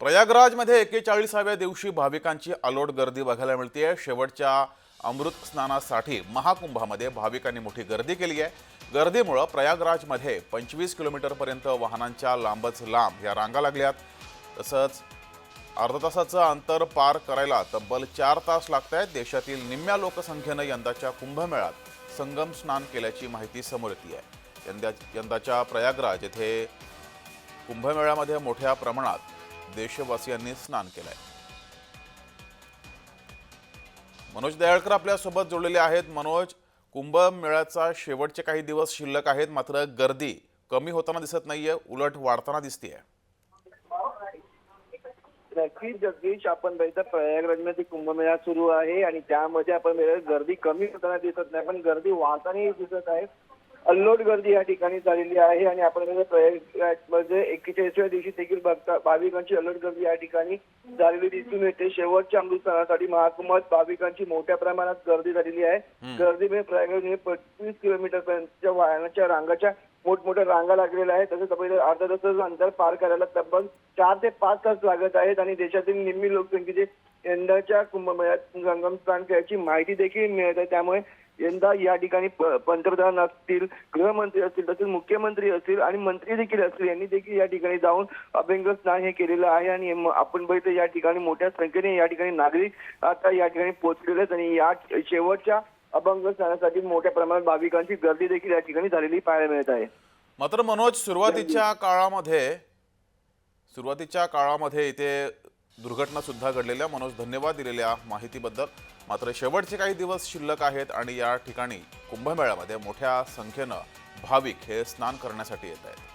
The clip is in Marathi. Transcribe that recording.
प्रयागराजमध्ये 41व्या दिवशी भाविकांची अलोट गर्दी बघायला मिळते। शेवटच्या अमृत स्नानासाठी महाकुंभामध्ये भाविकांनी मोठी गर्दी केली आहे। गर्दीमुळे प्रयागराजमध्ये 25 किलोमीटरपर्यंत वाहनांच्या लांबच लांब या रांगा लागल्यात। तसंच अर्धा तासाचं अंतर पार करायला तब्बल 4 तास लागतायत। देशातील निम्म्या लोकसंख्येने यंदाच्या कुंभमेळ्यात संगम स्नान केल्याची माहिती समोर येते आहे। यंदाच्या प्रयागराज येथे कुंभमेळ्यामध्ये मोठ्या प्रमाणात देशवासियांनी स्नान केलंय। मनोज दयाळकर आपल्या सोबत जोडलेले आहेत। मनोज, कुंभमेळ्याचा शेवटचे काही दिवस शिल्लक आहेत, मात्र गर्दी कमी होताना दिसत नाहीये, उलट वाढताना दिसतेय। नक्कीच जगदीश, आपण बघितलं प्रयागराजमध्ये कुंभमेळा सुरू आहे आणि त्यामध्ये आपण गर्दी कमी होताना दिसत नाही, पण गर्दी वाढताना दिसत आहे। अल्लोट गर्दी या ठिकाणी झालेली आहे आणि आपण प्रयागराजमध्ये 41व्या दिवशी देखील भाविकांची अल्लोट गर्दी या ठिकाणी झालेली दिसून येते। शेवटच्या अमृतसरासाठी महाकुंभात भाविकांची मोठ्या प्रमाणात गर्दी झालेली आहे। गर्दीमुळे प्रयागराजमध्ये 25 किलोमीटर पर्यंतच्या वाहनाच्या रांगाच्या मोठमोठ्या रांगा लागलेल्या आहेत। तसंच आपल्याला अर्धा तासाचं अंतर पार करायला तब्बल 4 ते 5 तास लागत आहेत आणि देशातील निम्मी लोकसंख्येचे यंदाच्या कुंभमेळ्यात संगम स्नान केल्याची माहिती देखील मिळत आहे। त्यामुळे यंदा या ठिकाणी पंतप्रधान असतील, गृहमंत्री असतील, तसेच मुख्यमंत्री असतील आणि मंत्री देखील असतील, यांनी देखील या ठिकाणी जाऊन अभंग स्नान हे केलेलं आहे आणि आपण बघितलं या ठिकाणी मोठ्या संख्येने या ठिकाणी नागरिक आता या ठिकाणी पोहोचलेले आहेत आणि या शेवटच्या अभंग स्नानासाठी मोठ्या प्रमाणात भाविकांची गर्दी देखील या ठिकाणी झालेली पाहायला मिळत आहे। मात्र मनोज, सुरुवातीच्या काळामध्ये इथे दुर्घटना सुद्धा घडलेल्या। मनोज, धन्यवाद दिलेल्या माहितीबद्दल। मात्र शेवटचे काही दिवस शिल्लक आहेत आणि या ठिकाणी कुंभमेळ्यामध्ये मोठ्या संख्येने भाविक हे स्नान करण्यासाठी येत आहेत।